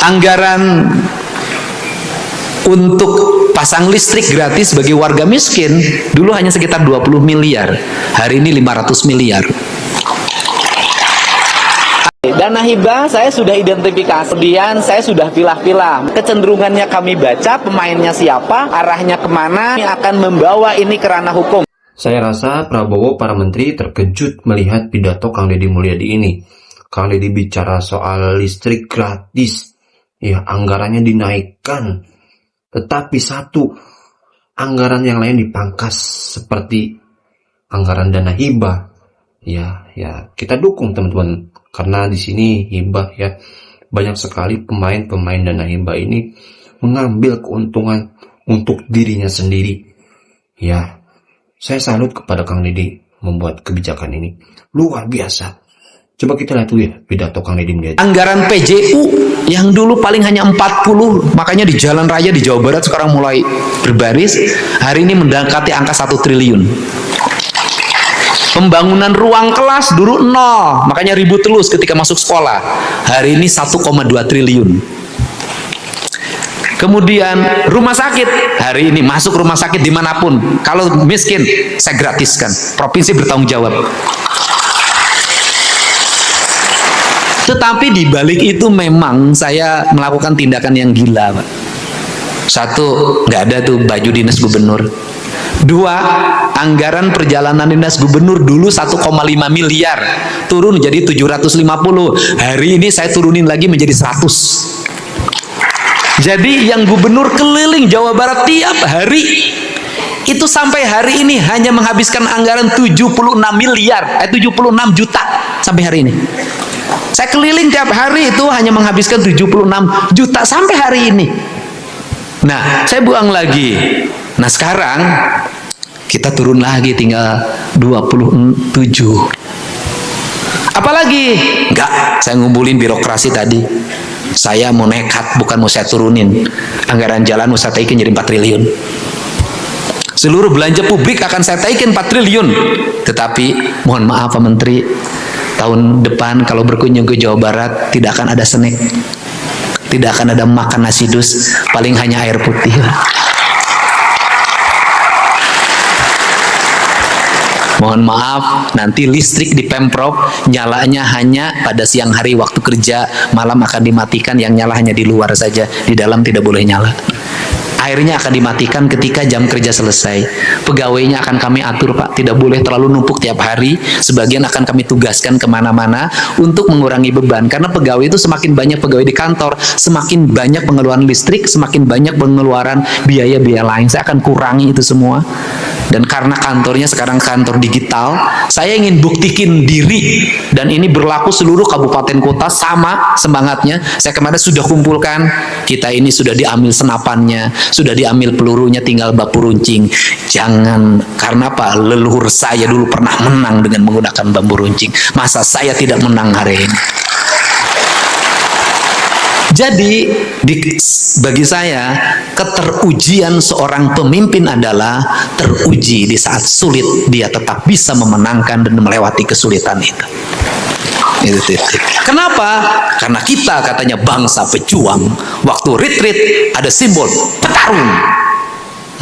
anggaran untuk pasang listrik gratis bagi warga miskin dulu hanya sekitar 20 miliar, hari ini 500 miliar. Dana hibah saya sudah identifikasi, kemudian saya sudah pilah-pilah. Kecenderungannya kami baca, pemainnya siapa, arahnya kemana, yang akan membawa ini ke ranah hukum. Saya rasa Prabowo para menteri terkejut melihat pidato Kang Deddy Mulyadi ini. Kang Deddy bicara soal listrik gratis, ya anggarannya dinaikkan. Tetapi satu, anggaran yang lain dipangkas seperti anggaran dana hibah. Ya kita dukung teman-teman. Karena di sini hibah ya, banyak sekali pemain-pemain dana hibah ini mengambil keuntungan untuk dirinya sendiri. Ya, saya salut kepada Kang Deddy membuat kebijakan ini. Luar biasa. Coba kita lihat dulu ya pidato Kang Deddy Mulyadi. Anggaran PJU yang dulu paling hanya 40, makanya di jalan raya di Jawa Barat sekarang mulai berbaris, hari ini mendekati angka 1 triliun. Pembangunan ruang kelas dulu 0, makanya ribut terus ketika masuk sekolah. Hari ini 1,2 triliun. Kemudian rumah sakit, hari ini masuk rumah sakit dimanapun, kalau miskin saya gratiskan, provinsi bertanggung jawab. Tetapi di balik itu memang saya melakukan tindakan yang gila, Pak. Satu, nggak ada tuh baju dinas gubernur. Dua, anggaran perjalanan dinas gubernur dulu 1,5 miliar, turun jadi 750. Hari ini saya turunin lagi menjadi 100. Jadi yang gubernur keliling Jawa Barat tiap hari itu sampai hari ini hanya menghabiskan anggaran 76 miliar, 76 juta sampai hari ini. Saya keliling tiap hari itu hanya menghabiskan 76 juta sampai hari ini. Nah, saya buang lagi. Nah, sekarang kita turun lagi tinggal 27. Apalagi? Enggak, saya ngumpulin birokrasi tadi. Saya mau nekat, bukan mau saya turunin. Anggaran jalan mau saya taikin jadi 4 triliun. Seluruh belanja publik akan saya taikin 4 triliun. Tetapi, mohon maaf Pak Menteri, tahun depan kalau berkunjung ke Jawa Barat tidak akan ada snack. Tidak akan ada makan nasi dus, paling hanya air putih. Mohon maaf, nanti listrik di Pemprov nyalanya hanya pada siang hari waktu kerja, malam akan dimatikan, yang nyala hanya di luar saja, di dalam tidak boleh nyala. Airnya akan dimatikan ketika jam kerja selesai. Pegawainya akan kami atur, Pak, tidak boleh terlalu numpuk tiap hari. Sebagian akan kami tugaskan kemana-mana untuk mengurangi beban. Karena pegawai itu semakin banyak pegawai di kantor, semakin banyak pengeluaran listrik, semakin banyak pengeluaran biaya-biaya lain. Saya akan kurangi itu semua. Dan karena kantornya sekarang kantor digital, saya ingin buktikan diri. Dan ini berlaku seluruh kabupaten kota, sama semangatnya. Saya kemarin sudah kumpulkan, kita ini sudah diambil senapannya, sudah diambil pelurunya, tinggal bambu runcing. Jangan, karena apa? Leluhur saya dulu pernah menang dengan menggunakan bambu runcing. Masa saya tidak menang hari ini? Jadi bagi saya keterujian seorang pemimpin adalah teruji di saat sulit dia tetap bisa memenangkan dan melewati kesulitan itu. Kenapa? Karena kita katanya bangsa pejuang. Waktu retreat ada simbol petarung,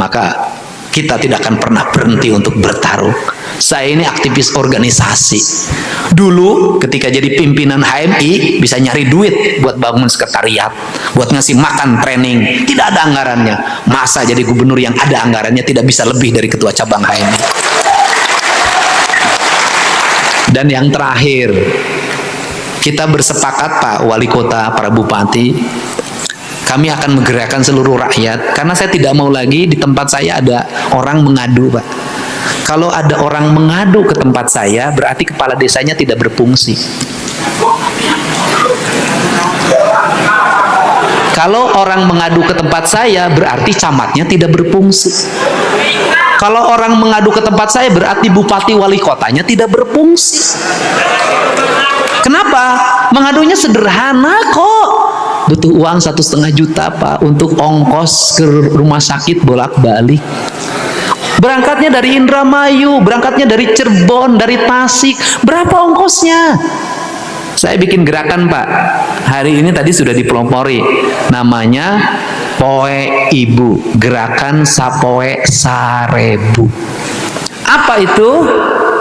maka kita tidak akan pernah berhenti untuk bertarung. Saya ini aktivis organisasi. Dulu ketika jadi pimpinan HMI bisa nyari duit buat bangun sekretariat, buat ngasih makan training, tidak ada anggarannya. Masa jadi gubernur yang ada anggarannya tidak bisa lebih dari ketua cabang HMI. Dan yang terakhir, kita bersepakat Pak Wali Kota, para bupati, kami akan menggerakkan seluruh rakyat, karena saya tidak mau lagi di tempat saya ada orang mengadu, Pak. Kalau ada orang mengadu ke tempat saya, berarti kepala desanya tidak berfungsi. Kalau orang mengadu ke tempat saya, berarti camatnya tidak berfungsi. Kalau orang mengadu ke tempat saya, berarti bupati wali kotanya tidak berfungsi. Kenapa? Mengadunya sederhana kok. Butuh uang 1,5 juta Pak untuk ongkos ke rumah sakit bolak-balik. Berangkatnya dari Indramayu, berangkatnya dari Cirebon, dari Tasik, berapa ongkosnya? Saya bikin gerakan, Pak. Hari ini tadi sudah dipelopori. Namanya Poe Ibu, Gerakan Sapoe Sarebu. Apa itu?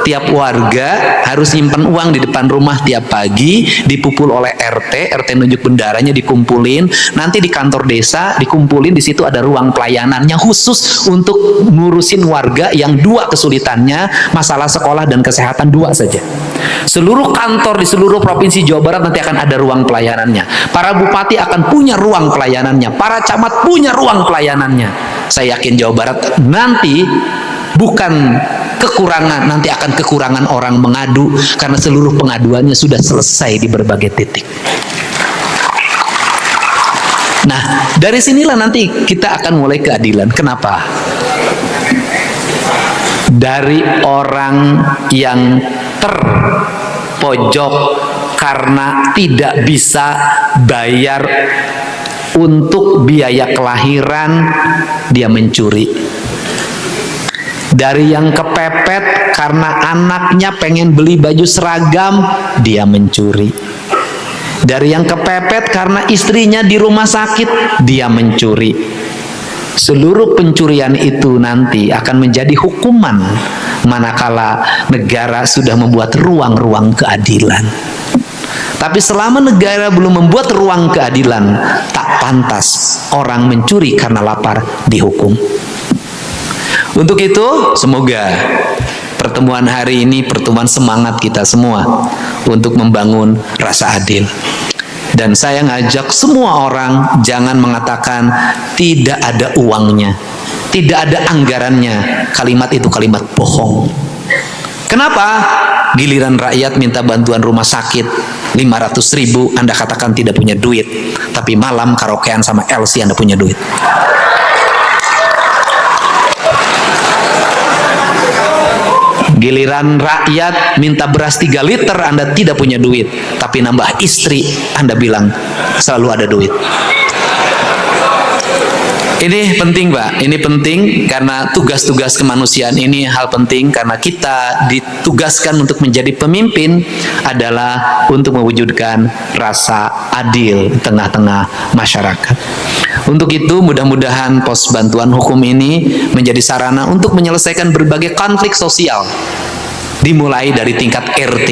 Tiap warga harus nyimpen uang di depan rumah tiap pagi, dipupul oleh RT nunjuk bendaranya, dikumpulin, nanti di kantor desa dikumpulin, di situ ada ruang pelayanannya khusus untuk ngurusin warga yang dua kesulitannya, masalah sekolah dan kesehatan, dua saja. Seluruh kantor di seluruh provinsi Jawa Barat nanti akan ada ruang pelayanannya. Para bupati akan punya ruang pelayanannya, para camat punya ruang pelayanannya. Saya yakin Jawa Barat nanti bukan kekurangan, nanti akan kekurangan orang mengadu karena seluruh pengaduannya sudah selesai di berbagai titik. Nah, dari sinilah nanti kita akan mulai keadilan. Kenapa? Dari orang yang terpojok karena tidak bisa bayar untuk biaya kelahiran, dia mencuri. Dari yang kepepet karena anaknya pengen beli baju seragam, dia mencuri. Dari yang kepepet karena istrinya di rumah sakit, dia mencuri. Seluruh pencurian itu nanti akan menjadi hukuman manakala negara sudah membuat ruang-ruang keadilan. Tapi selama negara belum membuat ruang keadilan, tak pantas orang mencuri karena lapar dihukum. Untuk itu, semoga pertemuan hari ini pertemuan semangat kita semua untuk membangun rasa adil. Dan saya ngajak semua orang jangan mengatakan tidak ada uangnya, tidak ada anggarannya. Kalimat itu kalimat bohong. Kenapa? Giliran rakyat minta bantuan rumah sakit 500.000, Anda katakan tidak punya duit. Tapi malam karaokean sama LC Anda punya duit. Giliran rakyat minta beras 3 liter, Anda tidak punya duit. Tapi nambah istri, Anda bilang selalu ada duit. Ini penting, Pak. Ini penting karena tugas-tugas kemanusiaan ini hal penting karena kita ditugaskan untuk menjadi pemimpin adalah untuk mewujudkan rasa adil di tengah-tengah masyarakat. Untuk itu, mudah-mudahan pos bantuan hukum ini menjadi sarana untuk menyelesaikan berbagai konflik sosial. Dimulai dari tingkat RT,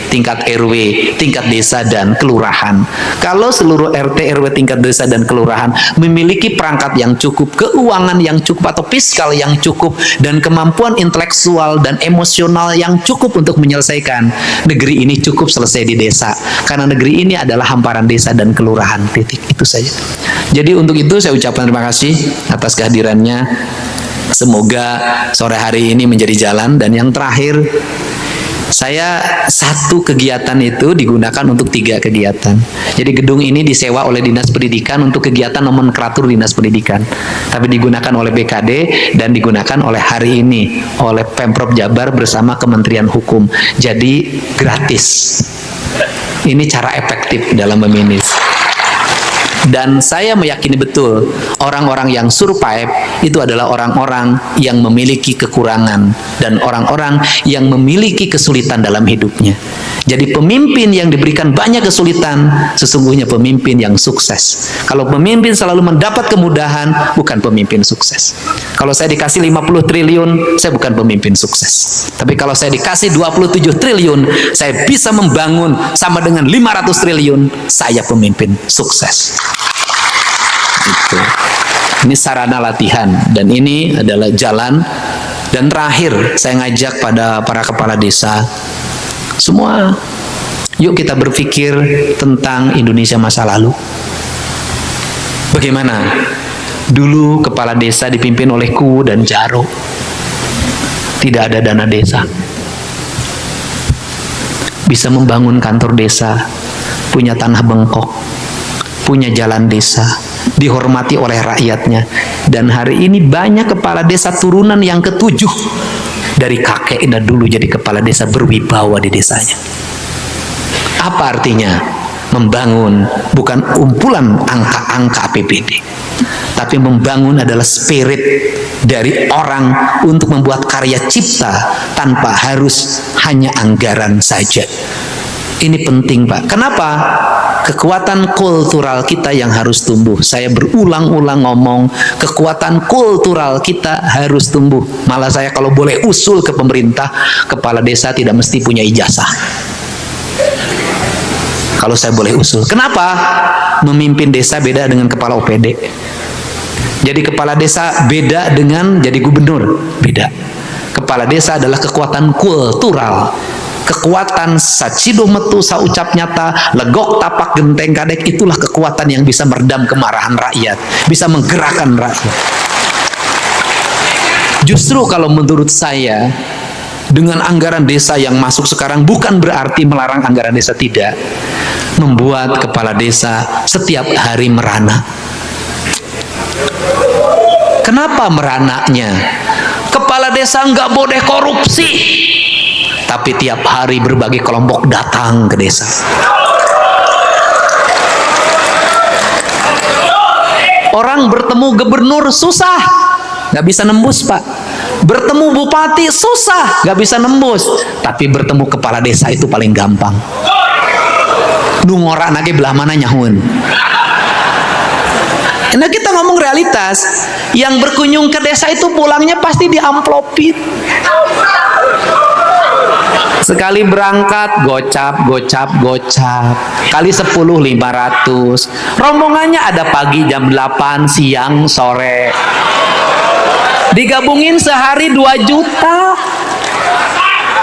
tingkat RW, tingkat desa dan kelurahan. Kalau seluruh RT, RW, tingkat desa dan kelurahan memiliki perangkat yang cukup, keuangan yang cukup atau fiskal yang cukup, dan kemampuan intelektual dan emosional yang cukup untuk menyelesaikan, negeri ini cukup selesai di desa. Karena negeri ini adalah hamparan desa dan kelurahan, titik. Itu saja. Jadi untuk itu saya ucapkan terima kasih atas kehadirannya. Semoga sore hari ini menjadi jalan. Dan yang terakhir, saya satu kegiatan itu digunakan untuk 3 kegiatan. Jadi gedung ini disewa oleh Dinas Pendidikan untuk kegiatan nomenklatur Dinas Pendidikan. Tapi digunakan oleh BKD dan digunakan oleh hari ini oleh Pemprov Jabar bersama Kementerian Hukum. Jadi gratis. Ini cara efektif dalam memanage. Dan saya meyakini betul orang-orang yang survive itu adalah orang-orang yang memiliki kekurangan dan orang-orang yang memiliki kesulitan dalam hidupnya. Jadi pemimpin yang diberikan banyak kesulitan sesungguhnya pemimpin yang sukses. Kalau pemimpin selalu mendapat kemudahan, bukan pemimpin sukses. Kalau saya dikasih 50 triliun, saya bukan pemimpin sukses. Tapi kalau saya dikasih 27 triliun, saya bisa membangun sama dengan 500 triliun, saya pemimpin sukses. Itu. Ini sarana latihan dan ini adalah jalan. Dan terakhir saya ngajak pada para kepala desa semua, yuk kita berpikir tentang Indonesia masa lalu. Bagaimana dulu kepala desa dipimpin oleh Kuwu dan Jaro, tidak ada dana desa, bisa membangun kantor desa, punya tanah bengkok, punya jalan desa, dihormati oleh rakyatnya. Dan hari ini banyak kepala desa turunan yang ke-7 dari kakeknya dulu jadi kepala desa, berwibawa di desanya. Apa artinya? Membangun bukan kumpulan angka-angka APBD, tapi membangun adalah spirit dari orang untuk membuat karya cipta tanpa harus hanya anggaran saja. Ini penting, Pak. Kenapa? Kekuatan kultural kita yang harus tumbuh. Saya berulang-ulang ngomong, kekuatan kultural kita harus tumbuh. Malah saya kalau boleh usul ke pemerintah, kepala desa tidak mesti punya ijazah. Kalau saya boleh usul. Kenapa? Memimpin desa beda dengan kepala OPD. Jadi kepala desa beda dengan jadi gubernur. Beda. Kepala desa adalah kekuatan kultural. Kekuatan sacido metu saucap nyata, legok tapak genteng kadek, itulah kekuatan yang bisa meredam kemarahan rakyat, bisa menggerakkan rakyat. Justru kalau menurut saya, dengan anggaran desa yang masuk sekarang bukan berarti melarang anggaran desa, tidak. Membuat kepala desa setiap hari merana. Kenapa merananya? Kepala desa nggak boleh korupsi, tapi tiap hari berbagai kelompok datang ke desa. Orang bertemu gubernur susah, nggak bisa nembus, Pak. Bertemu bupati susah, nggak bisa nembus. Tapi bertemu kepala desa itu paling gampang. Nungora nage belah mana nyahun. Nah, kita ngomong realitas. Yang berkunjung ke desa itu pulangnya pasti diamplopin. Sekali berangkat gocap, kali 10 500. Rombongannya ada pagi jam 8, siang, sore. Digabungin sehari 2 juta.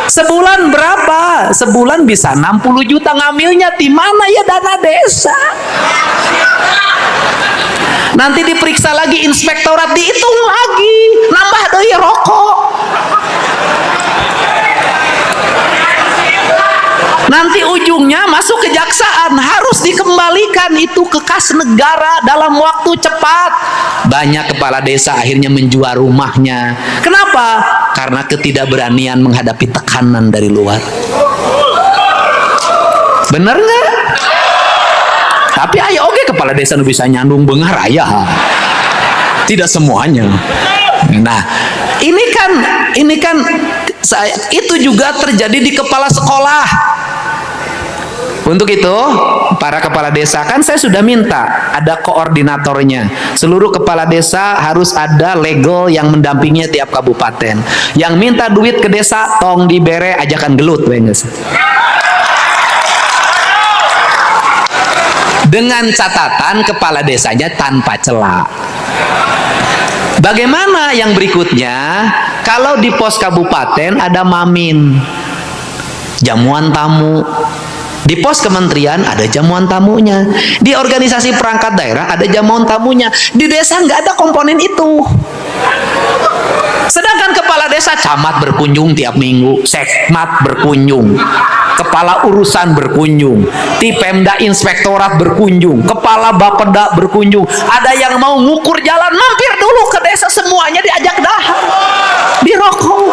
Sebulan berapa? Sebulan bisa 60 juta. Ngambilnya di mana ya dana desa? Nanti diperiksa lagi inspektorat, dihitung lagi, nambah deui rokok. Nanti ujungnya masuk kejaksaan, harus dikembalikan itu ke kas negara dalam waktu cepat. Banyak kepala desa akhirnya menjual rumahnya. Kenapa? Karena ketidakberanian menghadapi tekanan dari luar. Bener nggak? Tapi ayo oke kepala desa nu bisa nyandung beunghar aya. Tidak semuanya. Nah, ini kan itu juga terjadi di kepala sekolah. Untuk itu, para kepala desa, kan saya sudah minta ada koordinatornya. Seluruh kepala desa harus ada legal yang mendampinginya tiap kabupaten. Yang minta duit ke desa, tong dibere ajakan gelut, wenges. Dengan catatan kepala desanya tanpa celah. Bagaimana yang berikutnya? Kalau di pos kabupaten ada mamin, jamuan tamu. Di pos kementerian ada jamuan tamunya. Di organisasi perangkat daerah ada jamuan tamunya. Di desa nggak ada komponen itu. Sedangkan kepala desa, camat berkunjung tiap minggu, sekmat berkunjung, kepala urusan berkunjung, di Pemda inspektorat berkunjung, kepala Bapeda berkunjung. Ada yang mau ngukur jalan, mampir dulu ke desa, semuanya diajak dahar, dirokok.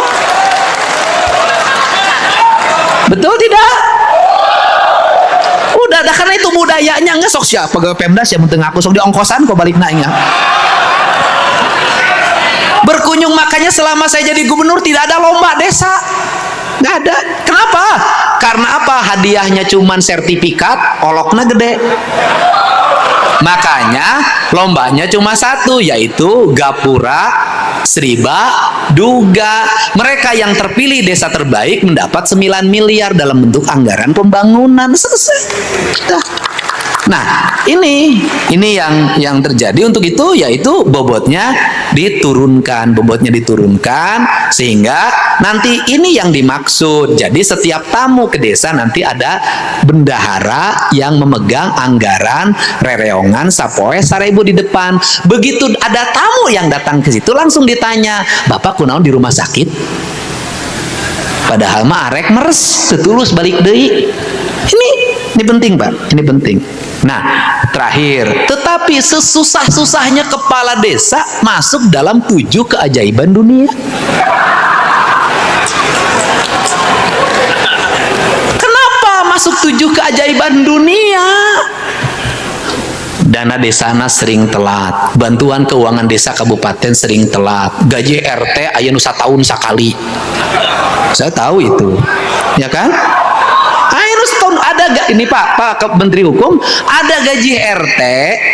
Betul tidak? Udah, karena itu budayanya. Nggak sok siapa pegawai Pemda siapa penting aku sok diongkosan kok balik nanya. Berkunjung, makanya selama saya jadi gubernur tidak ada lomba desa, nggak ada. Kenapa? Karena apa? Hadiahnya cuman sertifikat, oloknya gede. Makanya lombanya cuma satu, yaitu Gapura, Sriba, Duga. Mereka yang terpilih desa terbaik mendapat 9 miliar dalam bentuk anggaran pembangunan. Selesai. Nah, ini yang terjadi. Untuk itu yaitu bobotnya diturunkan, sehingga nanti ini yang dimaksud. Jadi setiap tamu ke desa nanti ada bendahara yang memegang anggaran rereongan sapoe sarebu di depan. Begitu ada tamu yang datang ke situ langsung ditanya, "Bapak kunaon di rumah sakit?" Padahal mah arek meres, tetulus balik deui. Ini penting, Pak. Ini penting. Nah, terakhir, tetapi sesusah-susahnya kepala desa masuk dalam 7 keajaiban dunia. Kenapa masuk 7 keajaiban dunia? Dana desana sering telat, bantuan keuangan desa kabupaten sering telat, gaji RT aya nu satahun sakali. Saya tahu itu, ya kan? Ayo setahun ada ini Pak Menteri Hukum, ada gaji RT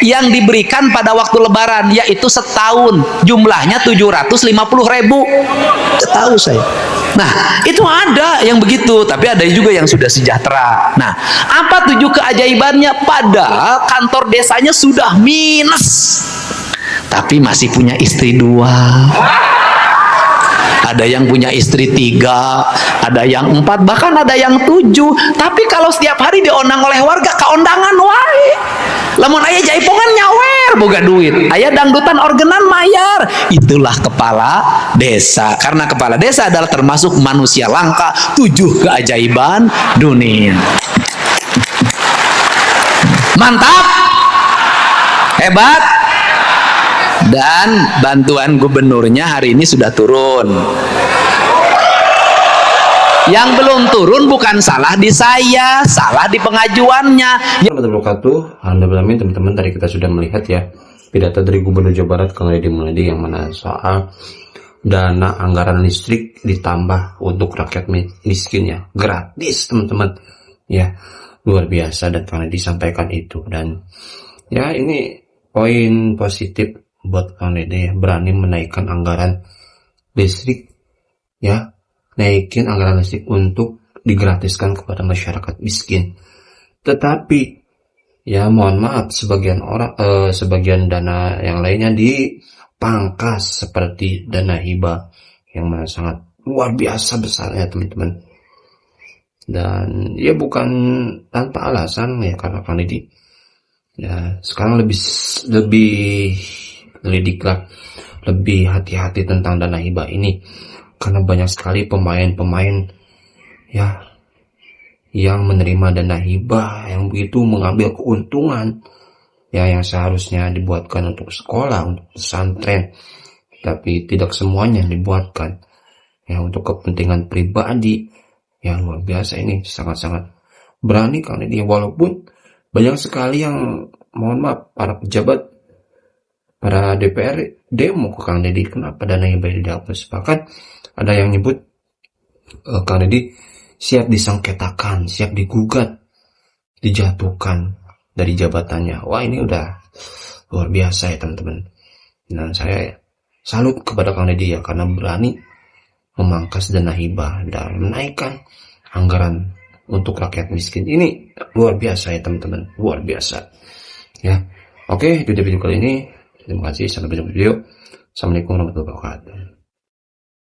yang diberikan pada waktu Lebaran, yaitu setahun, jumlahnya 750.000. Tahu saya. Nah, itu ada yang begitu, tapi ada juga yang sudah sejahtera. Nah, apa 7 keajaibannya? Padahal kantor desanya sudah minus, tapi masih punya istri 2. Ada yang punya istri 3, ada yang 4, bahkan ada yang 7. Tapi kalau setiap hari diondang oleh warga, kaondangan wae. Lamun aya jaipongan nyawer boga duit, aya dangdutan orgenan mayar. Itulah kepala desa. Karena kepala desa adalah termasuk manusia langka, 7 keajaiban dunia. Mantap, hebat. Dan bantuan gubernurnya hari ini sudah turun. Yang belum turun bukan salah di saya, salah di pengajuannya. Warahmatullahi wabarakatuh. Alhamdulillah teman-teman, tadi kita sudah melihat ya pidato dari Gubernur Jawa Barat Kang Deddy Mulyadi yang mana soal dana anggaran listrik ditambah untuk rakyat miskin ya, gratis teman-teman ya, luar biasa. Dan Kang Deddy sampaikan itu, dan ya ini poin positif buat Kang Deddy ya, berani menaikkan anggaran listrik ya, naikin anggaran listrik untuk digratiskan kepada masyarakat miskin. Tetapi ya mohon maaf, sebagian orang sebagian dana yang lainnya dipangkas seperti dana hibah yang mana sangat luar biasa besarnya teman-teman. Dan ya bukan tanpa alasan ya, karena Kang Deddy ya sekarang lebih lidiklah, lebih hati-hati tentang dana hibah ini, karena banyak sekali pemain-pemain ya yang menerima dana hibah yang begitu mengambil keuntungan ya, yang seharusnya dibuatkan untuk sekolah, untuk pesantren, tapi tidak semuanya dibuatkan ya untuk kepentingan pribadi. Yang luar biasa, ini sangat-sangat berani Kang Deddy, walaupun banyak sekali yang mohon maaf para pejabat, para DPR demo ke Kang Deddy kenapa dana hibah dihapus. Bahkan ada yang nyebut Kang Deddy siap disengketakan, siap digugat, dijatuhkan dari jabatannya. Wah, ini udah luar biasa ya teman-teman. Dan saya salut kepada Kang Deddy ya, karena berani memangkas dana hibah dan menaikkan anggaran untuk rakyat miskin. Ini luar biasa ya teman-teman, luar biasa ya. Oke, itu video kali ini. Terima kasih, sampai jumpa di video. Assalamualaikum warahmatullahi wabarakatuh.